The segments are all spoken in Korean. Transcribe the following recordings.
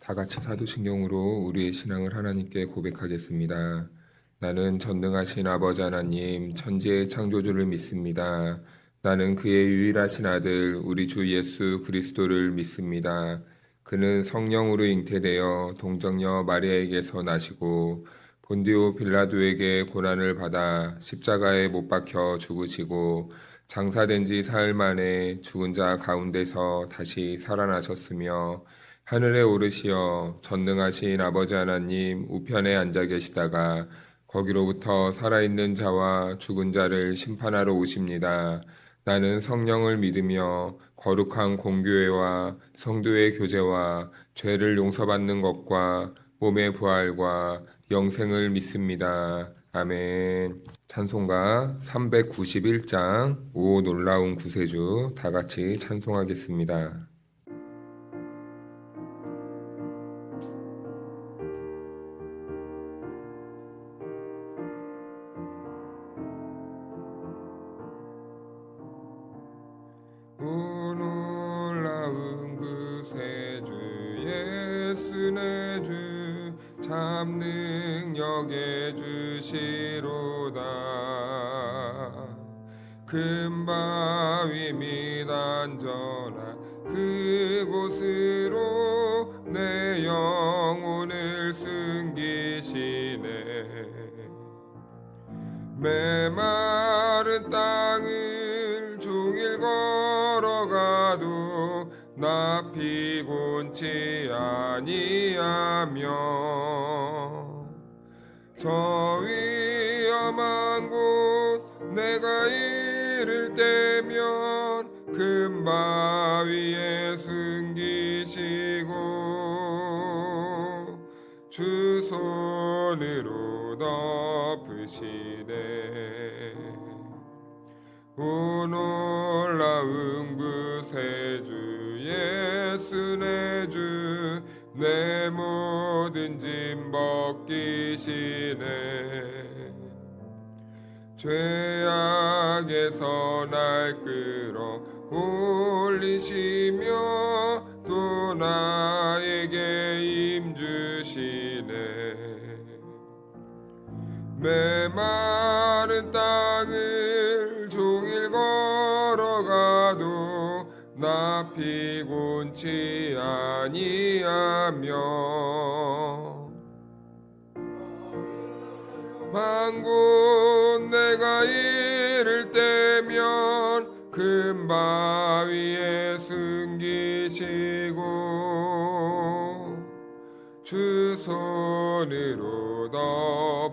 다 같이 사도신경으로 우리의 신앙을 하나님께 고백하겠습니다. 나는 전능하신 아버지 하나님, 천지의 창조주를 믿습니다. 나는 그의 유일하신 아들, 우리 주 예수 그리스도를 믿습니다. 그는 성령으로 잉태되어 동정녀 마리아에게서 나시고 본디오 빌라도에게 고난을 받아 십자가에 못 박혀 죽으시고 장사된 지 사흘 만에 죽은 자 가운데서 다시 살아나셨으며 하늘에 오르시어 전능하신 아버지 하나님 우편에 앉아 계시다가 거기로부터 살아있는 자와 죽은 자를 심판하러 오십니다. 나는 성령을 믿으며 거룩한 공교회와 성도의 교제와 죄를 용서받는 것과 몸의 부활과 영생을 믿습니다. 아멘. 찬송가 391장 오 놀라운 구세주 다 같이 찬송하겠습니다. 오 놀라운 구세주 예수 내 주 참 능력의 주시로다. 큰 바위 및 안전한 그곳으로 내 영혼을 숨기시네. 메마른 땅을 종일 걸어가도 나 피곤치 아니하며 저 위험한 곳 내가 이를 때면 큰 바위에 숨기시고 주 손으로 덮으시네. 오 놀라운 구세주 예수 내 주 내 모든 짐 벗기시네. 죄악에서 날 끌어 올리시며 또 나에게 힘 주시네. 메마른 땅을 종일 걸어가도 나 피곤치 아니하며 한 곳 내가 이를 때면 큰 바위에 숨기시고 주 손으로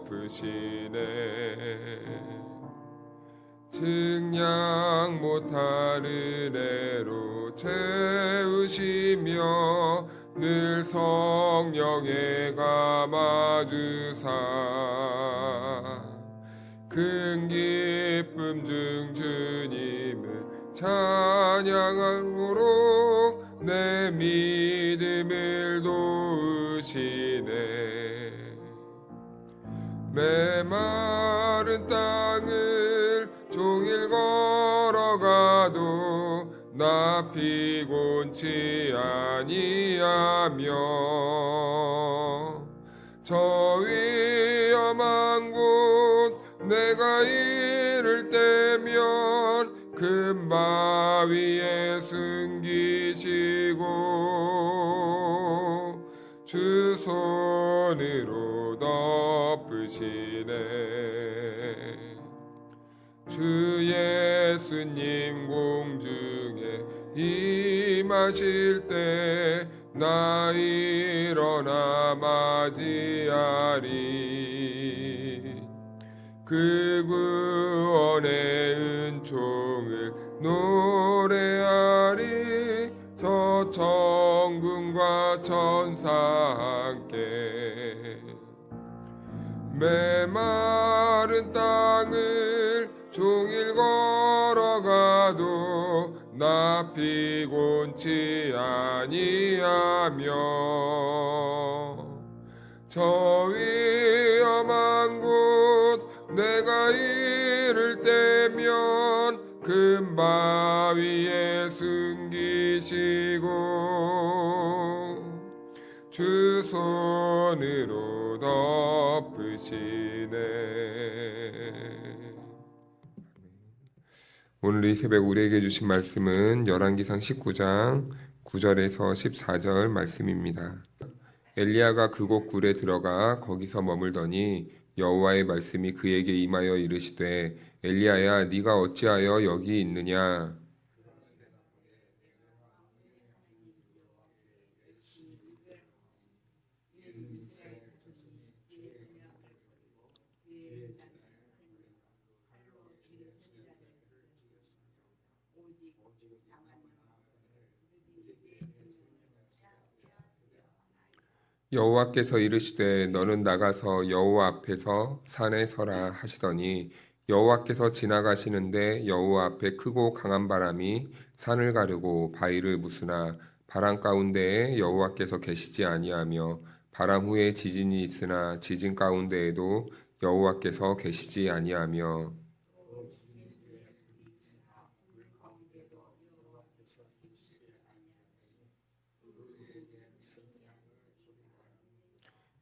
덮으시네. 증량 못할 은혜로 채우시며 늘 성령에 감아주사 큰 기쁨 중 주님을 찬양함으로 내 믿음을 도우시네. 메마른 땅을 종일 걸어가도 나 피곤치 아니하며 저 위험한 곳 내가 이를 때면 큰 바위에 숨기시고 주 손으로 덮으시네. 주 예수님 공중에 임하실 때 나 일어나 맞이하리. 그 구원의 은총을 노래하리. 저 천군과 천사 함께 메마른 땅을 종일 걸어가도 나 피곤치 아니하며 저 위험한 곳 내가 이를 때면 큰 바위에 숨기시고 주 손으로 덮으시네. 오늘 이 새벽 우리에게 주신 말씀은 열왕기상 19장 9절에서 14절 말씀입니다. 엘리야가 그곳 굴에 들어가 거기서 머물더니 여호와의 말씀이 그에게 임하여 이르시되 엘리야야 네가 어찌하여 여기 있느냐. 여호와께서 이르시되 너는 나가서 여호와 앞에서 산에 서라 하시더니 여호와께서 지나가시는데 여호와 앞에 크고 강한 바람이 산을 가르고 바위를 부수나 바람 가운데에 여호와께서 계시지 아니하며 바람 후에 지진이 있으나 지진 가운데에도 여호와께서 계시지 아니하며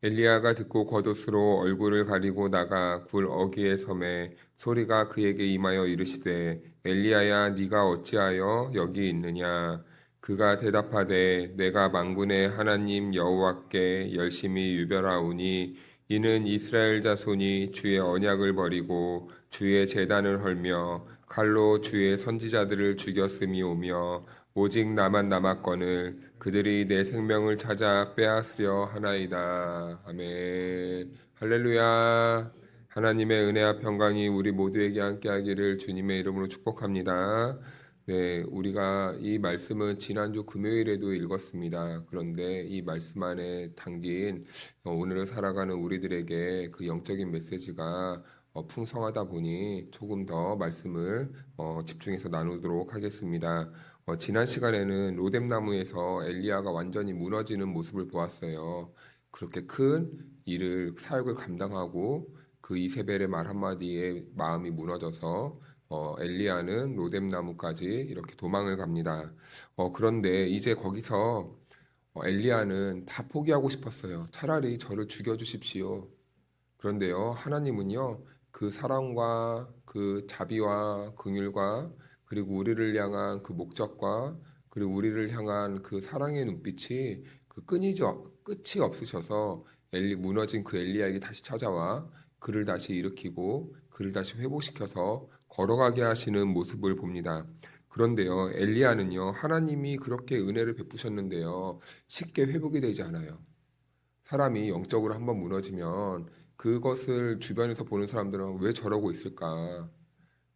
엘리야가 듣고 겉옷으로 얼굴을 가리고 나가 굴 어귀에 섬에 소리가 그에게 임하여 이르시되 엘리야야 네가 어찌하여 여기 있느냐. 그가 대답하되 내가 만군의 하나님 여호와께 열심히 유별하오니 이는 이스라엘 자손이 주의 언약을 버리고 주의 제단을 헐며 칼로 주의 선지자들을 죽였음이오며 오직 나만 남았거늘 그들이 내 생명을 찾아 빼앗으려 하나이다. 아멘. 할렐루야. 하나님의 은혜와 평강이 우리 모두에게 함께하기를 주님의 이름으로 축복합니다. 네, 우리가 이 말씀은 지난주 금요일에도 읽었습니다. 그런데 이 말씀 안에 담긴 오늘을 살아가는 우리들에게 그 영적인 메시지가 풍성하다 보니 조금 더 말씀을 집중해서 나누도록 하겠습니다. 지난 시간에는 로뎀나무에서 엘리야가 완전히 무너지는 모습을 보았어요. 그렇게 큰 일을 사역을 감당하고 그 이세벨의 말 한마디에 마음이 무너져서 엘리야는 로뎀나무까지 이렇게 도망을 갑니다. 그런데 이제 거기서 엘리야는 다 포기하고 싶었어요. 차라리 저를 죽여주십시오. 그런데요, 하나님은요, 그 사랑과 그 자비와 긍휼과 그리고 우리를 향한 그 목적과 그리고 우리를 향한 그 사랑의 눈빛이 그 끝이 없으셔서 무너진 그 엘리야에게 다시 찾아와 그를 다시 일으키고 그를 다시 회복시켜서 걸어가게 하시는 모습을 봅니다. 그런데요, 엘리야는요, 하나님이 그렇게 은혜를 베푸셨는데요, 쉽게 회복이 되지 않아요. 사람이 영적으로 한번 무너지면 그것을 주변에서 보는 사람들은 왜 저러고 있을까?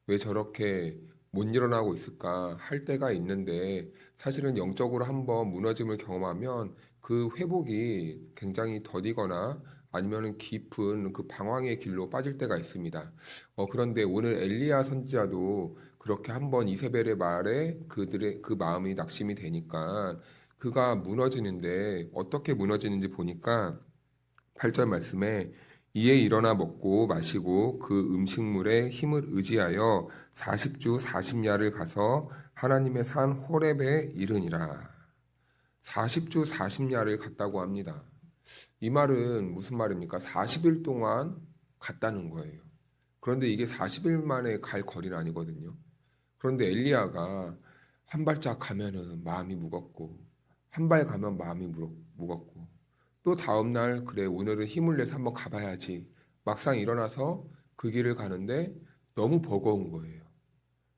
왜 저렇게 못 일어나고 있을까 할 때가 있는데 사실은 영적으로 한번 무너짐을 경험하면 그 회복이 굉장히 더디거나 아니면은 깊은 그 방황의 길로 빠질 때가 있습니다. 그런데 오늘 엘리야 선지자도 그렇게 한번 이세벨의 말에 그들의 그 마음이 낙심이 되니까 그가 무너지는데 어떻게 무너지는지 보니까 8절 말씀에 이에 일어나 먹고 마시고 그 음식물에 힘을 의지하여 40주 40야를 가서 하나님의 산 호렙에 이르니라. 40주 40야를 갔다고 합니다. 이 말은 무슨 말입니까? 40일 동안 갔다는 거예요. 그런데 이게 40일 만에 갈 거리는 아니거든요. 그런데 엘리야가 한 발짝 가면은 마음이 무겁고 한 발 가면 마음이 무겁고 또 다음날 그래 오늘은 힘을 내서 한번 가봐야지 막상 일어나서 그 길을 가는데 너무 버거운 거예요.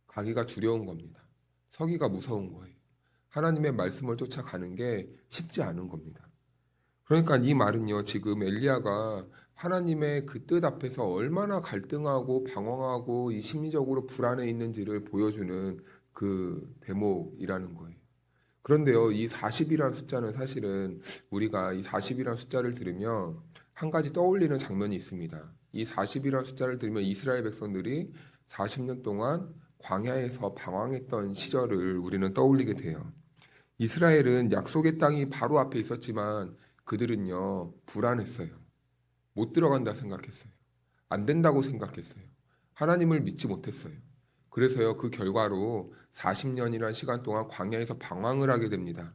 가기가 두려운 겁니다. 서기가 무서운 거예요. 하나님의 말씀을 쫓아가는 게 쉽지 않은 겁니다. 그러니까 이 말은요, 지금 엘리야가 하나님의 그 뜻 앞에서 얼마나 갈등하고 방황하고 이 심리적으로 불안해 있는지를 보여주는 그 대목이라는 거예요. 그런데요, 이 40이라는 숫자는 사실은 우리가 이 40이라는 숫자를 들으면 한 가지 떠올리는 장면이 있습니다. 이 40이라는 숫자를 들으면 이스라엘 백성들이 40년 동안 광야에서 방황했던 시절을 우리는 떠올리게 돼요. 이스라엘은 약속의 땅이 바로 앞에 있었지만 그들은요, 불안했어요. 못 들어간다 생각했어요. 안 된다고 생각했어요. 하나님을 믿지 못했어요. 그래서요, 그 결과로 40년이라는 시간 동안 광야에서 방황을 하게 됩니다.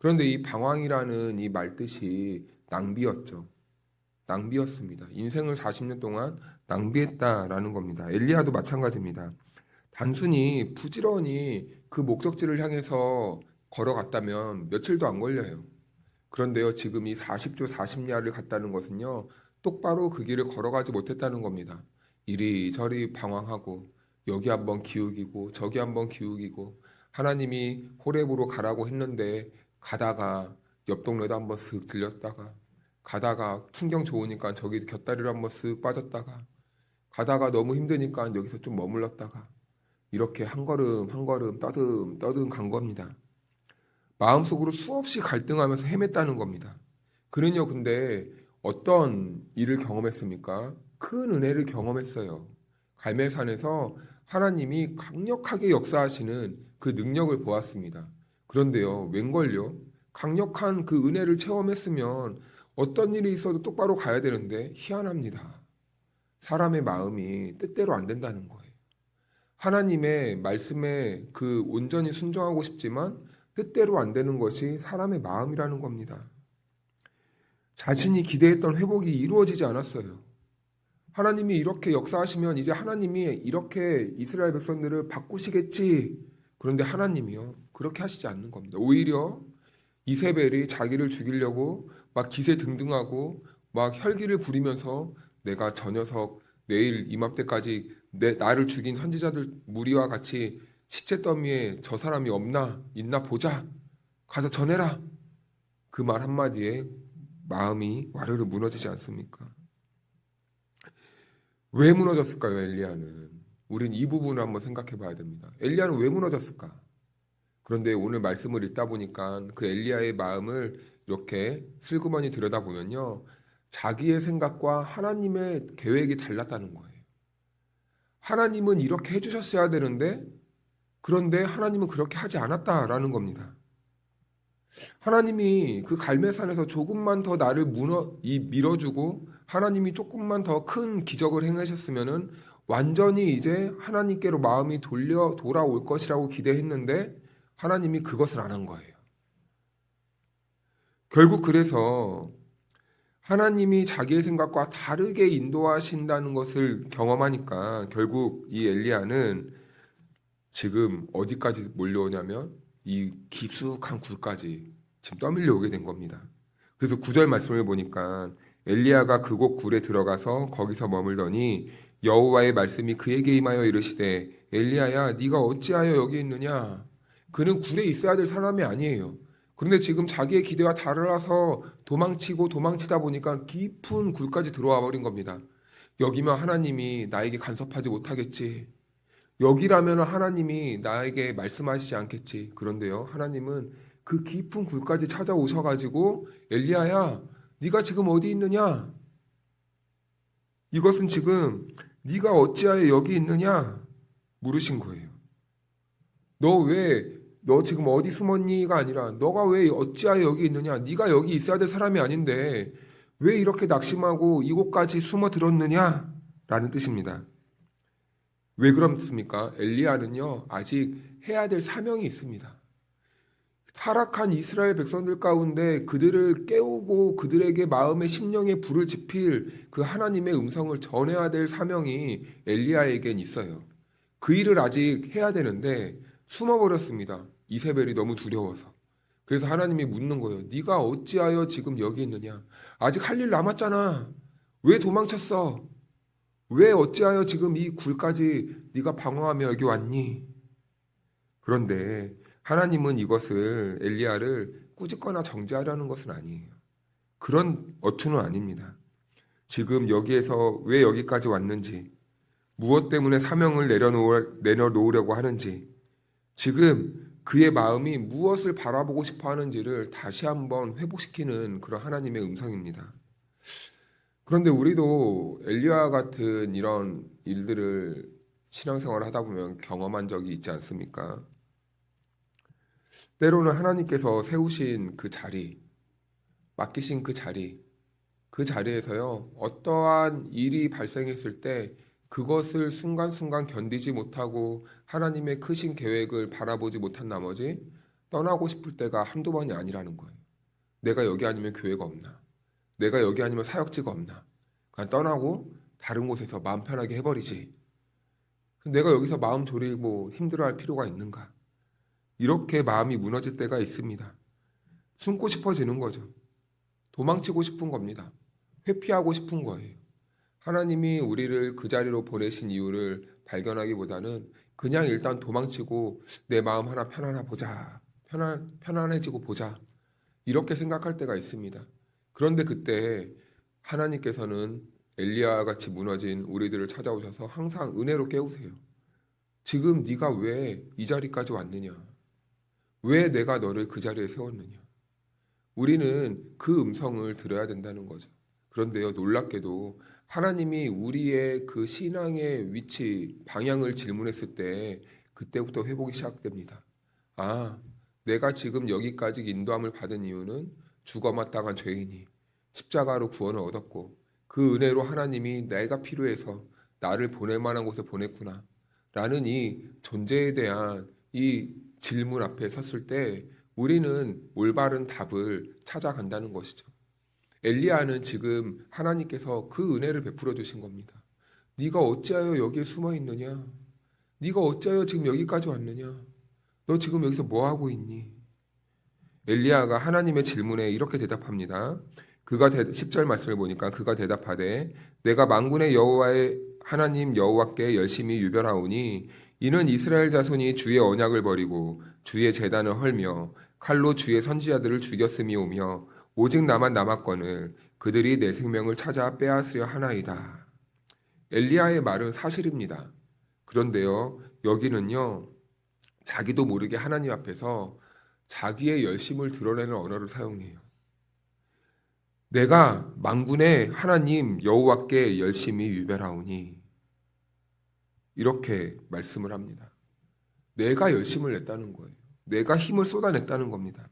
그런데 이 방황이라는 이 말뜻이 낭비였죠. 낭비였습니다. 인생을 40년 동안 낭비했다라는 겁니다. 엘리야도 마찬가지입니다. 단순히 부지런히 그 목적지를 향해서 걸어갔다면 며칠도 안 걸려요. 그런데요, 지금 이 40조 40야를 갔다는 것은요, 똑바로 그 길을 걸어가지 못했다는 겁니다. 이리저리 방황하고, 여기 한번 기울이고, 저기 한번 기울이고, 하나님이 호렙으로 가라고 했는데, 가다가 옆 동네도 한번 쓱 들렸다가, 가다가 풍경 좋으니까 저기 곁다리로 한번 쓱 빠졌다가, 가다가 너무 힘드니까 여기서 좀 머물렀다가, 이렇게 한 걸음 한 걸음 떠듬 떠듬 간 겁니다. 마음속으로 수없이 갈등하면서 헤맸다는 겁니다. 그는요, 근데 어떤 일을 경험했습니까? 큰 은혜를 경험했어요. 갈멜산에서 하나님이 강력하게 역사하시는 그 능력을 보았습니다. 그런데요, 웬걸요? 강력한 그 은혜를 체험했으면 어떤 일이 있어도 똑바로 가야 되는데 희한합니다. 사람의 마음이 뜻대로 안 된다는 거예요. 하나님의 말씀에 그 온전히 순종하고 싶지만 뜻대로 안 되는 것이 사람의 마음이라는 겁니다. 자신이 기대했던 회복이 이루어지지 않았어요. 하나님이 이렇게 역사하시면 이제 하나님이 이렇게 이스라엘 백성들을 바꾸시겠지. 그런데 하나님이요, 그렇게 하시지 않는 겁니다. 오히려 이세벨이 자기를 죽이려고 막 기세등등하고 막 혈기를 부리면서 내가 저 녀석 내일 이맘때까지 나를 죽인 선지자들 무리와 같이 시체 더미에 저 사람이 없나 있나 보자. 가서 전해라. 그 말 한마디에 마음이 와르르 무너지지 않습니까? 왜 무너졌을까요, 엘리야는? 우린 이 부분을 한번 생각해 봐야 됩니다. 엘리야는 왜 무너졌을까? 그런데 오늘 말씀을 읽다 보니까 그 엘리야의 마음을 이렇게 슬그머니 들여다보면요, 자기의 생각과 하나님의 계획이 달랐다는 거예요. 하나님은 이렇게 해주셨어야 되는데, 그런데 하나님은 그렇게 하지 않았다라는 겁니다. 하나님이 그 갈멜산에서 조금만 더 나를 밀어주고 하나님이 조금만 더 큰 기적을 행하셨으면은 완전히 이제 하나님께로 마음이 돌아올 것이라고 기대했는데 하나님이 그것을 안 한 거예요. 결국 그래서 하나님이 자기의 생각과 다르게 인도하신다는 것을 경험하니까 결국 이 엘리야는 지금 어디까지 몰려오냐면 이 깊숙한 굴까지 지금 떠밀려 오게 된 겁니다. 그래서 9절 말씀을 보니까 엘리야가 그곳 굴에 들어가서 거기서 머물더니 여호와의 말씀이 그에게 임하여 이르시되 엘리야야 네가 어찌하여 여기 있느냐. 그는 굴에 있어야 될 사람이 아니에요. 그런데 지금 자기의 기대와 달라서 도망치고 도망치다 보니까 깊은 굴까지 들어와 버린 겁니다. 여기면 하나님이 나에게 간섭하지 못하겠지. 여기라면 하나님이 나에게 말씀하시지 않겠지. 그런데요, 하나님은 그 깊은 굴까지 찾아오셔가지고 엘리야야, 네가 지금 어디 있느냐? 이것은 지금 네가 어찌하여 여기 있느냐? 물으신 거예요. 너 지금 어디 숨었니?가 아니라 너가 왜 어찌하여 여기 있느냐? 네가 여기 있어야 될 사람이 아닌데 왜 이렇게 낙심하고 이곳까지 숨어 들었느냐? 라는 뜻입니다. 왜 그렇습니까? 엘리야는요, 아직 해야 될 사명이 있습니다. 타락한 이스라엘 백성들 가운데 그들을 깨우고 그들에게 마음의 심령에 불을 지필 그 하나님의 음성을 전해야 될 사명이 엘리야에겐 있어요. 그 일을 아직 해야 되는데 숨어버렸습니다. 이세벨이 너무 두려워서. 그래서 하나님이 묻는 거예요. 네가 어찌하여 지금 여기 있느냐? 아직 할 일 남았잖아. 왜 도망쳤어? 왜 어찌하여 지금 이 굴까지 네가 방황하며 여기 왔니? 그런데 하나님은 이것을 엘리야를 꾸짖거나 정죄하려는 것은 아니에요. 그런 어투는 아닙니다. 지금 여기에서 왜 여기까지 왔는지, 무엇 때문에 사명을 내려놓으려고 하는지, 지금 그의 마음이 무엇을 바라보고 싶어 하는지를 다시 한번 회복시키는 그런 하나님의 음성입니다. 그런데 우리도 엘리야 같은 이런 일들을 신앙생활을 하다 보면 경험한 적이 있지 않습니까? 때로는 하나님께서 세우신 그 자리, 맡기신 그 자리에서요, 어떠한 일이 발생했을 때 그것을 순간순간 견디지 못하고 하나님의 크신 계획을 바라보지 못한 나머지 떠나고 싶을 때가 한두 번이 아니라는 거예요. 내가 여기 아니면 교회가 없나? 내가 여기 아니면 사역지가 없나? 그냥 떠나고 다른 곳에서 마음 편하게 해버리지. 내가 여기서 마음 졸이고 힘들어할 필요가 있는가? 이렇게 마음이 무너질 때가 있습니다. 숨고 싶어지는 거죠. 도망치고 싶은 겁니다. 회피하고 싶은 거예요. 하나님이 우리를 그 자리로 보내신 이유를 발견하기보다는 그냥 일단 도망치고 내 마음 하나 편안하 보자. 편안해지고 보자. 이렇게 생각할 때가 있습니다. 그런데 그때 하나님께서는 엘리야 같이 무너진 우리들을 찾아오셔서 항상 은혜로 깨우세요. 지금 네가 왜 이 자리까지 왔느냐? 왜 내가 너를 그 자리에 세웠느냐? 우리는 그 음성을 들어야 된다는 거죠. 그런데요, 놀랍게도 하나님이 우리의 그 신앙의 위치, 방향을 질문했을 때 그때부터 회복이 시작됩니다. 아, 내가 지금 여기까지 인도함을 받은 이유는 죽어 마땅한 죄인이 십자가로 구원을 얻었고 그 은혜로 하나님이 내가 필요해서 나를 보낼 만한 곳에 보냈구나 라는 이 존재에 대한 이 질문 앞에 섰을 때 우리는 올바른 답을 찾아간다는 것이죠. 엘리야는 지금 하나님께서 그 은혜를 베풀어 주신 겁니다. 네가 어찌하여 여기에 숨어 있느냐? 네가 어찌하여 지금 여기까지 왔느냐? 너 지금 여기서 뭐 하고 있니? 엘리야가 하나님의 질문에 이렇게 대답합니다. 10절 말씀을 보니까 그가 대답하되 내가 만군의 여호와의 하나님 여호와께 열심히 유별하오니 이는 이스라엘 자손이 주의 언약을 버리고 주의 제단을 헐며 칼로 주의 선지자들을 죽였음이오며 오직 나만 남았거늘 그들이 내 생명을 찾아 빼앗으려 하나이다. 엘리야의 말은 사실입니다. 그런데요, 여기는요, 자기도 모르게 하나님 앞에서 자기의 열심을 드러내는 언어를 사용해요. 내가 만군의 하나님 여호와께 열심히 유별하오니 이렇게 말씀을 합니다. 내가 열심을 냈다는 거예요. 내가 힘을 쏟아냈다는 겁니다.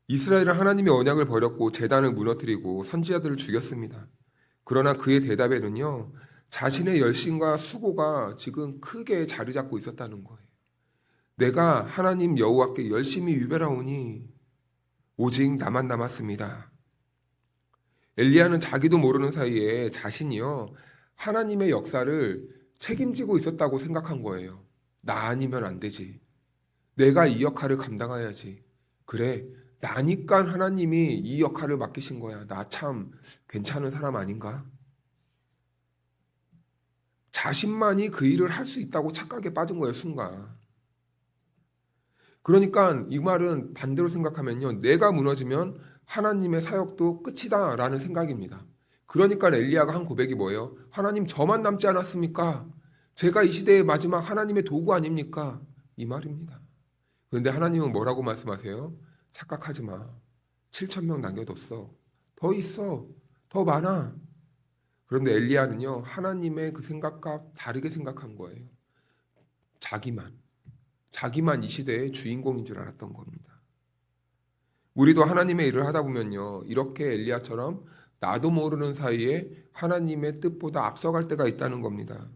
이스라엘은 하나님의 언약을 버렸고 제단을 무너뜨리고 선지자들을 죽였습니다. 그러나 그의 대답에는요, 자신의 열심과 수고가 지금 크게 자리 잡고 있었다는 거예요. 내가 하나님 여호와께 열심히 유별하오니 오직 나만 남았습니다. 엘리야는 자기도 모르는 사이에 자신이요 하나님의 역사를 책임지고 있었다고 생각한 거예요. 나 아니면 안 되지. 내가 이 역할을 감당해야지. 그래, 나니까 하나님이 이 역할을 맡기신 거야. 나 참 괜찮은 사람 아닌가? 자신만이 그 일을 할 수 있다고 착각에 빠진 거예요, 순간. 그러니까 이 말은 반대로 생각하면요. 내가 무너지면 하나님의 사역도 끝이다 라는 생각입니다. 그러니까 엘리야가 한 고백이 뭐예요? 하나님 저만 남지 않았습니까? 제가 이 시대의 마지막 하나님의 도구 아닙니까? 이 말입니다. 그런데 하나님은 뭐라고 말씀하세요? 착각하지 마. 7천 명 남겨뒀어. 더 있어. 더 많아. 그런데 엘리야는요. 하나님의 그 생각과 다르게 생각한 거예요. 자기만 이 시대의 주인공인 줄 알았던 겁니다. 우리도 하나님의 일을 하다 보면요. 이렇게 엘리야처럼 나도 모르는 사이에 하나님의 뜻보다 앞서갈 때가 있다는 겁니다.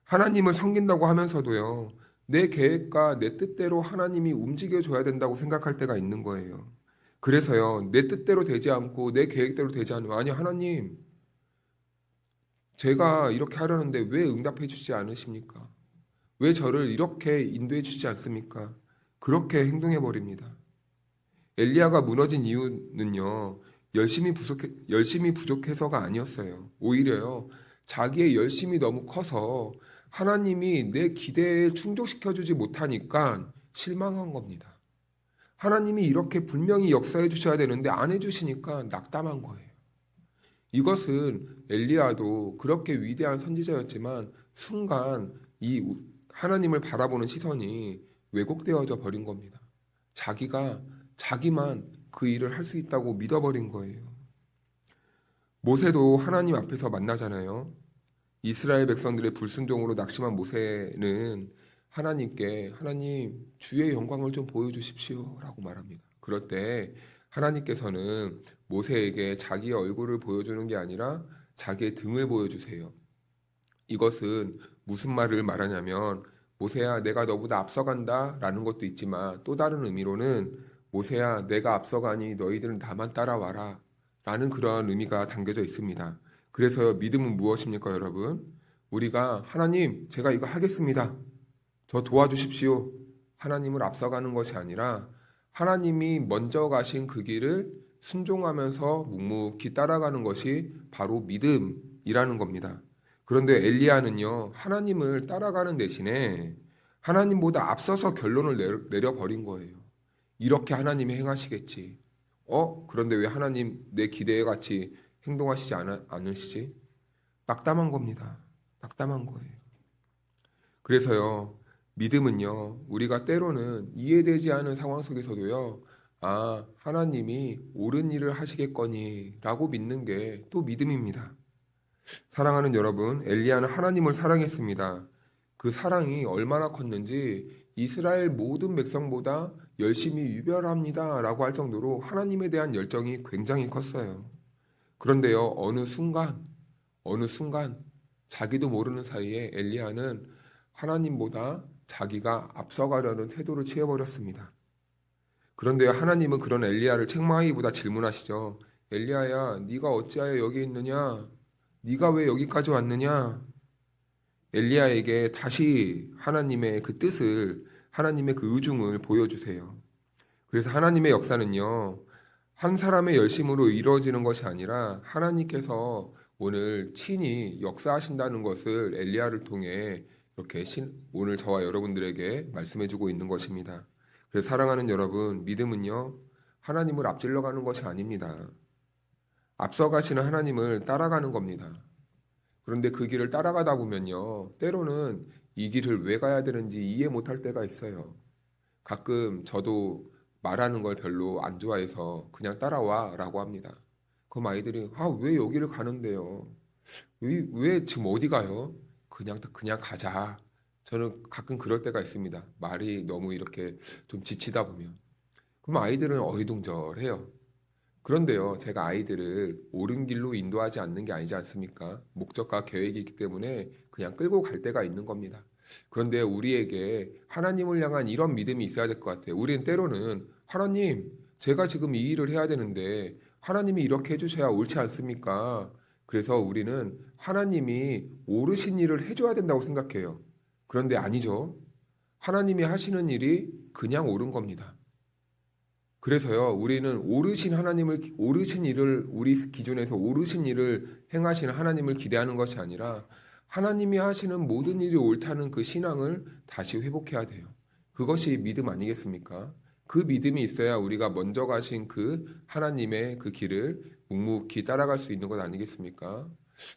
하나님을 섬긴다고 하면서도요. 내 계획과 내 뜻대로 하나님이 움직여줘야 된다고 생각할 때가 있는 거예요. 그래서요. 내 뜻대로 되지 않고 내 계획대로 되지 않으면 아니 하나님 제가 이렇게 하려는데 왜 응답해 주지 않으십니까? 왜 저를 이렇게 인도해 주지 않습니까? 그렇게 행동해 버립니다. 엘리야가 무너진 이유는요. 열심이 부족해서가 아니었어요. 오히려요. 자기의 열심이 너무 커서 하나님이 내 기대에 충족시켜 주지 못하니까 실망한 겁니다. 하나님이 이렇게 분명히 역사해 주셔야 되는데 안 해주시니까 낙담한 거예요. 이것은 엘리야도 그렇게 위대한 선지자였지만 순간 이 하나님을 바라보는 시선이 왜곡되어져 버린 겁니다. 자기만 그 일을 할 수 있다고 믿어버린 거예요. 모세도 하나님 앞에서 만나잖아요. 이스라엘 백성들의 불순종으로 낙심한 모세는 하나님께 하나님 주의 영광을 좀 보여주십시오 라고 말합니다. 그럴 때 하나님께서는 모세에게 자기의 얼굴을 보여주는 게 아니라 자기의 등을 보여주세요. 이것은 무슨 말을 말하냐면 모세야, 내가 너보다 앞서간다 라는 것도 있지만 또 다른 의미로는 모세야, 내가 앞서가니 너희들은 나만 따라와라 라는 그러한 의미가 담겨져 있습니다. 그래서 믿음은 무엇입니까, 여러분? 우리가 하나님, 제가 이거 하겠습니다. 저 도와주십시오. 하나님을 앞서가는 것이 아니라 하나님이 먼저 가신 그 길을 순종하면서 묵묵히 따라가는 것이 바로 믿음이라는 겁니다. 그런데 엘리야는요, 하나님을 따라가는 대신에 하나님보다 앞서서 결론을 내려버린 거예요. 이렇게 하나님이 행하시겠지. 그런데 왜 하나님 내 기대에 같이 행동하시지 않으시지? 낙담한 겁니다. 낙담한 거예요. 그래서요, 믿음은요, 우리가 때로는 이해되지 않은 상황 속에서도요, 하나님이 옳은 일을 하시겠거니 라고 믿는 게 또 믿음입니다. 사랑하는 여러분, 엘리야는 하나님을 사랑했습니다. 그 사랑이 얼마나 컸는지 이스라엘 모든 백성보다 열심히 유별합니다 라고 할 정도로 하나님에 대한 열정이 굉장히 컸어요. 그런데요, 어느 순간 자기도 모르는 사이에 엘리야는 하나님보다 자기가 앞서가려는 태도를 취해버렸습니다. 그런데 하나님은 그런 엘리야를 책망하기보다 질문하시죠. 엘리야야, 네가 어찌하여 여기 있느냐? 네가 왜 여기까지 왔느냐? 엘리야에게 다시 하나님의 그 뜻을, 하나님의 그 의중을 보여주세요. 그래서 하나님의 역사는요, 한 사람의 열심으로 이루어지는 것이 아니라 하나님께서 오늘 친히 역사하신다는 것을 엘리야를 통해 이렇게 오늘 저와 여러분들에게 말씀해주고 있는 것입니다. 그래서 사랑하는 여러분, 믿음은요, 하나님을 앞질러 가는 것이 아닙니다. 앞서가시는 하나님을 따라가는 겁니다. 그런데 그 길을 따라가다 보면요, 때로는 이 길을 왜 가야 되는지 이해 못할 때가 있어요. 가끔 저도 말하는 걸 별로 안 좋아해서 그냥 따라와 라고 합니다. 그럼 아이들이 왜 여기를 가는데요? 왜 지금 어디 가요? 그냥 가자. 저는 가끔 그럴 때가 있습니다. 말이 너무 이렇게 좀 지치다 보면. 그럼 아이들은 어리둥절해요. 그런데요, 제가 아이들을 옳은 길로 인도하지 않는 게 아니지 않습니까? 목적과 계획이 있기 때문에 그냥 끌고 갈 때가 있는 겁니다. 그런데 우리에게 하나님을 향한 이런 믿음이 있어야 될 것 같아요. 우리는 때로는 하나님, 제가 지금 이 일을 해야 되는데 하나님이 이렇게 해주셔야 옳지 않습니까? 그래서 우리는 하나님이 옳으신 일을 해줘야 된다고 생각해요. 그런데 아니죠. 하나님이 하시는 일이 그냥 옳은 겁니다. 그래서요, 우리는 오르신 일을, 우리 기준에서 오르신 일을 행하시는 하나님을 기대하는 것이 아니라 하나님이 하시는 모든 일이 옳다는 그 신앙을 다시 회복해야 돼요. 그것이 믿음 아니겠습니까? 그 믿음이 있어야 우리가 먼저 가신 그 하나님의 그 길을 묵묵히 따라갈 수 있는 것 아니겠습니까?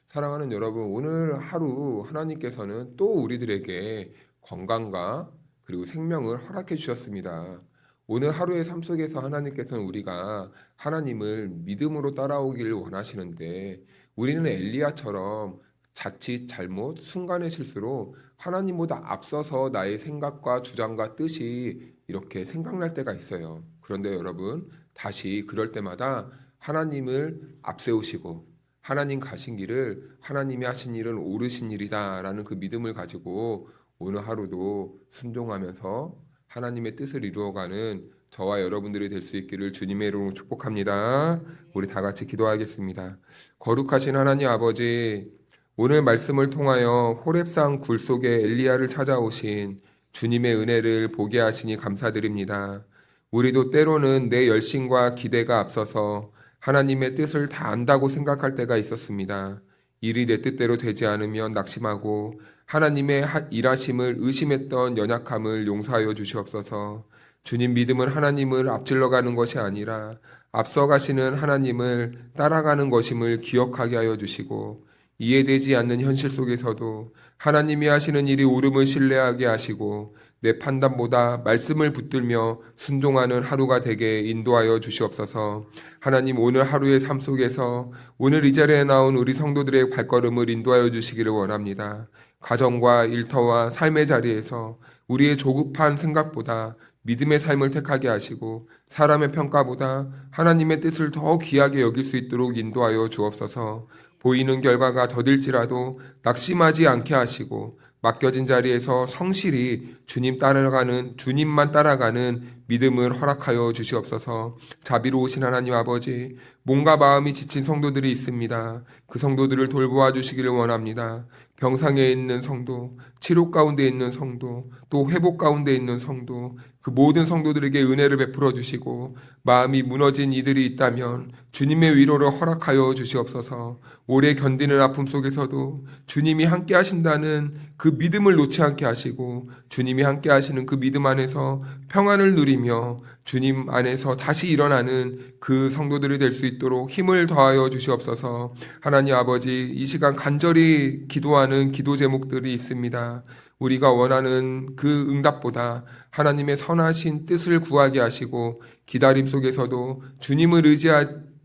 사랑하는 여러분, 오늘 하루 하나님께서는 또 우리들에게 건강과 그리고 생명을 허락해 주셨습니다. 오늘 하루의 삶 속에서 하나님께서는 우리가 하나님을 믿음으로 따라오기를 원하시는데 우리는 엘리야처럼 자칫 잘못 순간의 실수로 하나님보다 앞서서 나의 생각과 주장과 뜻이 이렇게 생각날 때가 있어요. 그런데 여러분, 다시 그럴 때마다 하나님을 앞세우시고 하나님 가신 길을, 하나님이 하신 일은 옳으신 일이다라는 그 믿음을 가지고 오늘 하루도 순종하면서 하나님의 뜻을 이루어가는 저와 여러분들이 될 수 있기를 주님의 이름으로 축복합니다. 우리 다 같이 기도하겠습니다. 거룩하신 하나님 아버지, 오늘 말씀을 통하여 호렙산 굴 속에 엘리야를 찾아오신 주님의 은혜를 보게 하시니 감사드립니다. 우리도 때로는 내 열심과 기대가 앞서서 하나님의 뜻을 다 안다고 생각할 때가 있었습니다. 일이 내 뜻대로 되지 않으면 낙심하고 하나님의 일하심을 의심했던 연약함을 용서하여 주시옵소서. 주님, 믿음은 하나님을 앞질러 가는 것이 아니라 앞서가시는 하나님을 따라가는 것임을 기억하게 하여 주시고 이해되지 않는 현실 속에서도 하나님이 하시는 일이 옳음을 신뢰하게 하시고 내 판단보다 말씀을 붙들며 순종하는 하루가 되게 인도하여 주시옵소서. 하나님, 오늘 하루의 삶 속에서 오늘 이 자리에 나온 우리 성도들의 발걸음을 인도하여 주시기를 원합니다. 가정과 일터와 삶의 자리에서 우리의 조급한 생각보다 믿음의 삶을 택하게 하시고 사람의 평가보다 하나님의 뜻을 더 귀하게 여길 수 있도록 인도하여 주옵소서. 보이는 결과가 더딜지라도 낙심하지 않게 하시고 맡겨진 자리에서 성실히 주님만 따라가는 믿음을 허락하여 주시옵소서. 자비로우신 하나님 아버지, 몸과 마음이 지친 성도들이 있습니다. 그 성도들을 돌보아 주시기를 원합니다. 병상에 있는 성도, 치료 가운데 있는 성도, 또 회복 가운데 있는 성도, 그 모든 성도들에게 은혜를 베풀어 주시고 마음이 무너진 이들이 있다면 주님의 위로를 허락하여 주시옵소서. 오래 견디는 아픔 속에서도 주님이 함께 하신다는 그 믿음을 놓지 않게 하시고 주님이 함께 하시는 그 믿음 안에서 평안을 누리며 주님 안에서 다시 일어나는 그 성도들이 될 수 있도록 힘을 더하여 주시옵소서. 하나님 아버지, 이 시간 간절히 기도하는 기도 제목들이 있습니다. 우리가 원하는 그 응답보다 하나님의 선하신 뜻을 구하게 하시고 기다림 속에서도 주님을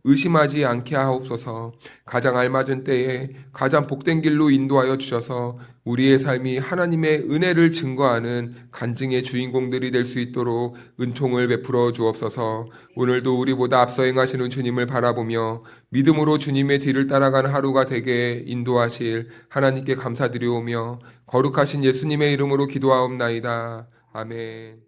의심하지 않게 하옵소서. 가장 알맞은 때에 가장 복된 길로 인도하여 주셔서 우리의 삶이 하나님의 은혜를 증거하는 간증의 주인공들이 될 수 있도록 은총을 베풀어 주옵소서. 오늘도 우리보다 앞서 행하시는 주님을 바라보며 믿음으로 주님의 뒤를 따라가는 하루가 되게 인도하실 하나님께 감사드리오며 거룩하신 예수님의 이름으로 기도하옵나이다. 아멘.